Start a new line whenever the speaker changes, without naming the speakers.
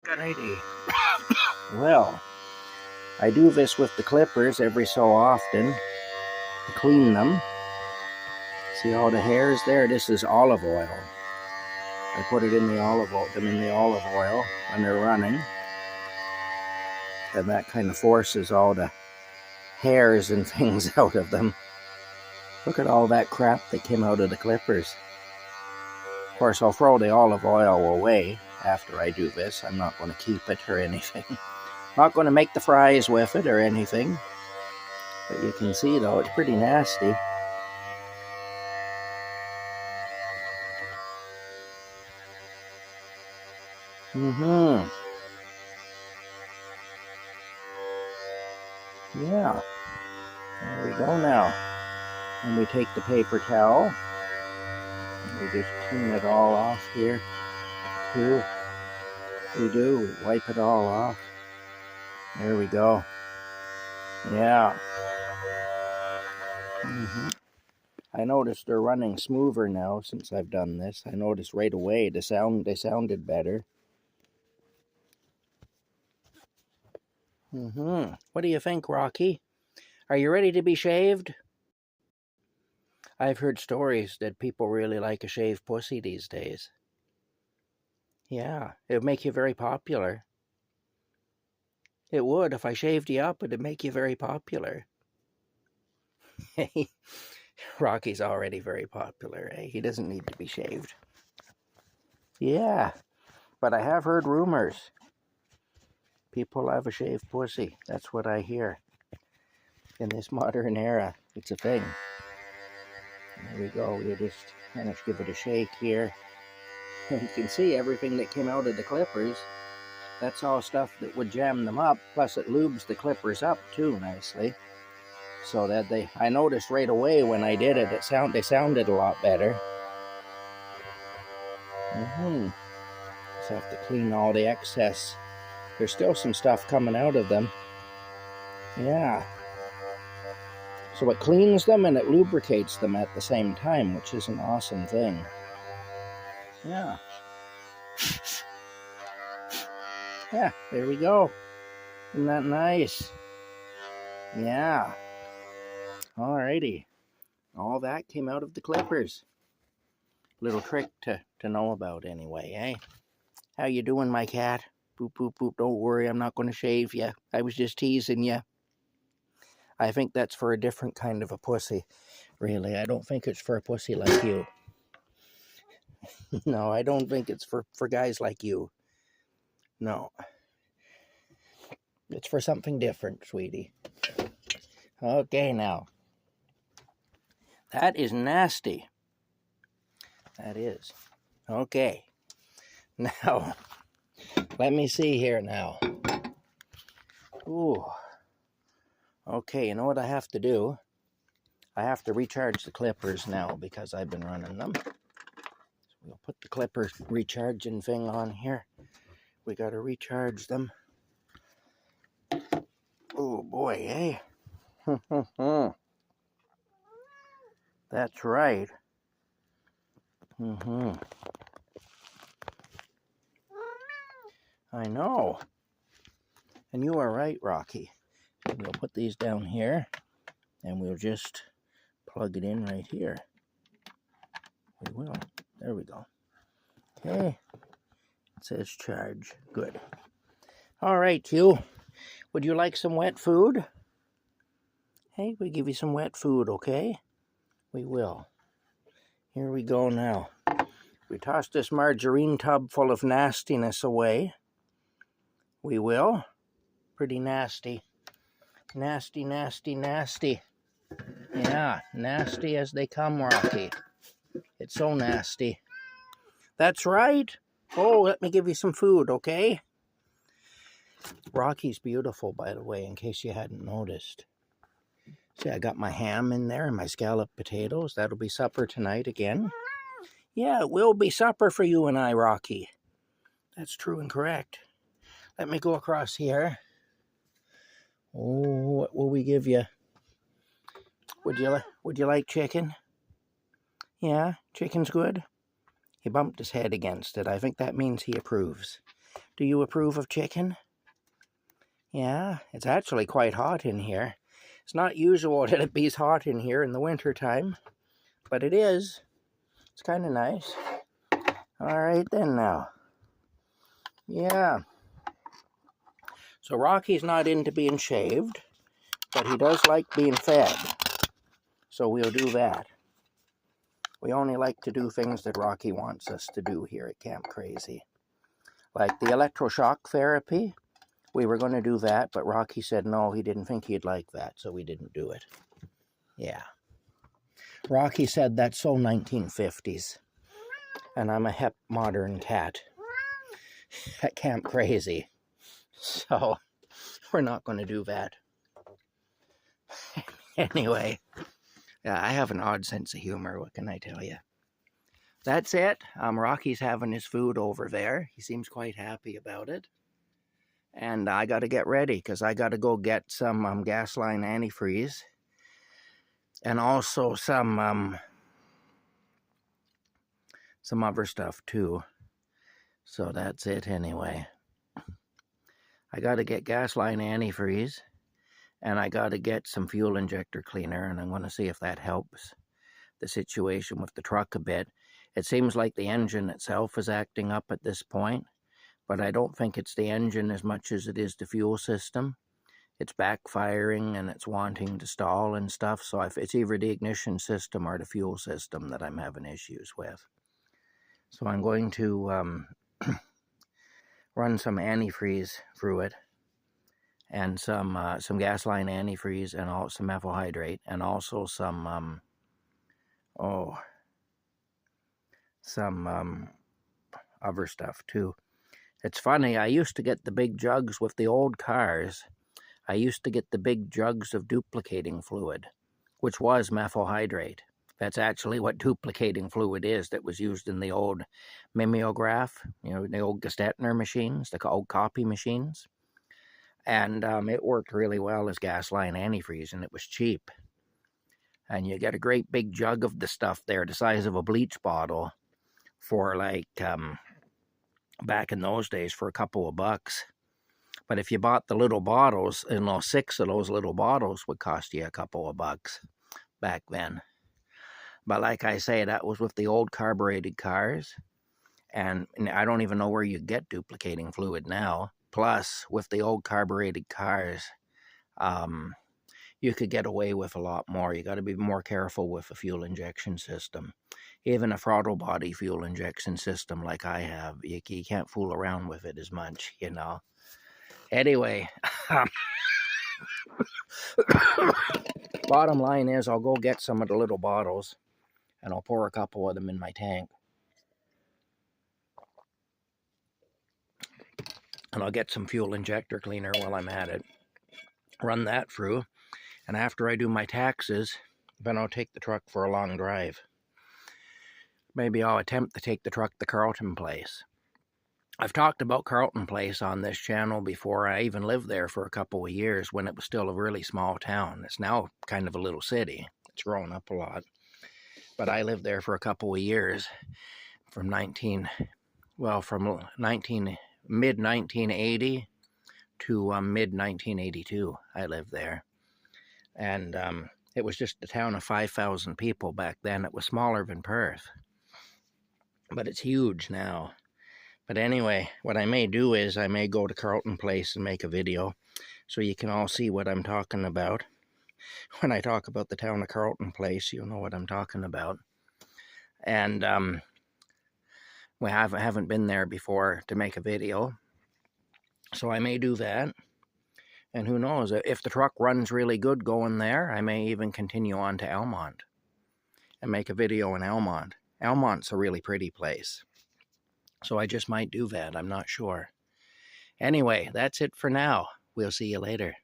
Alrighty. Well, I do this with the clippers every so often to clean them. See all the hairs there? This is olive oil. I put it in the olive oil, them in the olive oil when they're running, and that kind of forces all the hairs and things out of them. Look at all that crap that came out of the clippers. Of course, I'll throw the olive oil away after I do this. I'm not going to keep it or anything. Not going to make the fries with it or anything. But you can see though, it's pretty nasty. Yeah. There we go now. And we take the paper towel. And we just clean it all off here. Too. We wipe it all off. There we go. Yeah. I noticed they're running smoother now since I've done this. I noticed right away they sounded better. What do you think, Rocky? Are you ready to be shaved? I've heard stories that people really like a shaved pussy these days. Yeah, it would make you very popular. It would. If I shaved you up, it'd make you very popular. Rocky's already very popular, eh? He doesn't need to be shaved. Yeah, but I have heard rumors. People have a shaved pussy. That's what I hear. In this modern era, it's a thing. There we go. You just kind of give it a shake here. And you can see everything that came out of the clippers. That's all stuff that would jam them up. Plus it lubes the clippers up too nicely. So that I noticed right away when I did it, they sounded a lot better. Just have to clean all the excess. There's still some stuff coming out of them. Yeah. So it cleans them and it lubricates them at the same time, which is an awesome thing. Yeah. Yeah, there we go. Isn't that nice? Yeah. Alrighty. All that came out of the clippers. Little trick to know about anyway, eh? How you doing, my cat? Boop, boop, boop. Don't worry, I'm not going to shave you. I was just teasing you. I think that's for a different kind of a pussy, really. I don't think it's for a pussy like you. No, I don't think it's for guys like you. No. It's for something different, sweetie. Okay, now. That is nasty. That is. Okay. Now, let me see here now. Ooh. Okay, you know what I have to do? I have to recharge the clippers now because I've been running them. So we'll put the clipper recharging thing on here. We got to recharge them. Oh boy, eh? That's right. I know. And you are right, Rocky. We'll put these down here, and we'll just plug it in right here. We will. There we go. Okay. It says charge. Good. All right, you. Would you like some wet food? Hey, we give you some wet food, okay? We will. Here we go now. We toss this margarine tub full of nastiness away. We will. Pretty nasty. Nasty, nasty, nasty. Yeah, nasty as they come, Rocky. It's so nasty. That's right. Oh, let me give you some food, okay? Rocky's beautiful, by the way, in case you hadn't noticed. See, I got my ham in there and my scalloped potatoes. That'll be supper tonight again. Yeah, it will be supper for you and I, Rocky. That's true and correct. Let me go across here. Oh, what will we give you? Would you like chicken? Yeah, chicken's good. He bumped his head against it. I think that means he approves. Do you approve of chicken? Yeah, it's actually quite hot in here. It's not usual that it be hot in here in the winter time, but it is. It's kind of nice. All right then now. Yeah. So Rocky's not into being shaved, but he does like being fed. So we'll do that. We only like to do things that Rocky wants us to do here at Camp Crazy. Like the electroshock therapy, we were going to do that, but Rocky said no, he didn't think he'd like that, so we didn't do it. Yeah. Rocky said that's so 1950s. And I'm a hep modern cat at Camp Crazy. So we're not going to do that. Anyway, yeah, I have an odd sense of humor, what can I tell you? That's it. Rocky's having his food over there. He seems quite happy about it. And I got to get ready because I got to go get some Gasline antifreeze. And also some other stuff too. So that's it anyway. I got to get Gasline antifreeze. And I got to get some fuel injector cleaner. And I'm going to see if that helps the situation with the truck a bit. It seems like the engine itself is acting up at this point, but I don't think it's the engine as much as it is the fuel system. It's backfiring and it's wanting to stall and stuff, so it's either the ignition system or the fuel system that I'm having issues with. So I'm going to run some antifreeze through it, and some Gasline antifreeze, and also some methyl hydrate, and also some other stuff too. It's funny, I used to get the big jugs with the old cars. I used to get the big jugs of duplicating fluid, which was methyl hydrate. That's actually what duplicating fluid is that was used in the old mimeograph, the old Gestetner machines, the old copy machines. And it worked really well as Gasline antifreeze, and it was cheap. And you get a great big jug of the stuff there, the size of a bleach bottle, for like, back in those days, for a couple of bucks. But if you bought the little bottles, 6 of those little bottles would cost you a couple of bucks back then. But like I say, that was with the old carbureted cars. And I don't even know where you get duplicating fluid now. Plus, with the old carbureted cars, you could get away with a lot more. You got to be more careful with a fuel injection system. Even a throttle body fuel injection system like I have, you can't fool around with it as much, Anyway, bottom line is I'll go get some of the little bottles and I'll pour a couple of them in my tank. And I'll get some fuel injector cleaner while I'm at it. Run that through. And after I do my taxes, then I'll take the truck for a long drive. Maybe I'll attempt to take the truck to Carlton Place. I've talked about Carlton Place on this channel before. I even lived there for a couple of years when it was still a really small town. It's now kind of a little city. It's grown up a lot. But I lived there for a couple of years from mid-1980 to mid-1982. I lived there. And it was just a town of 5,000 people back then. It was smaller than Perth. But it's huge now. But anyway, what I may do is I may go to Carlton Place and make a video so you can all see what I'm talking about. When I talk about the town of Carlton Place, you'll know what I'm talking about. And we haven't been there before to make a video. So I may do that. And who knows, if the truck runs really good going there, I may even continue on to Elmont and make a video in Elmont. Elmont's a really pretty place. So I just might do that. I'm not sure. Anyway, that's it for now. We'll see you later.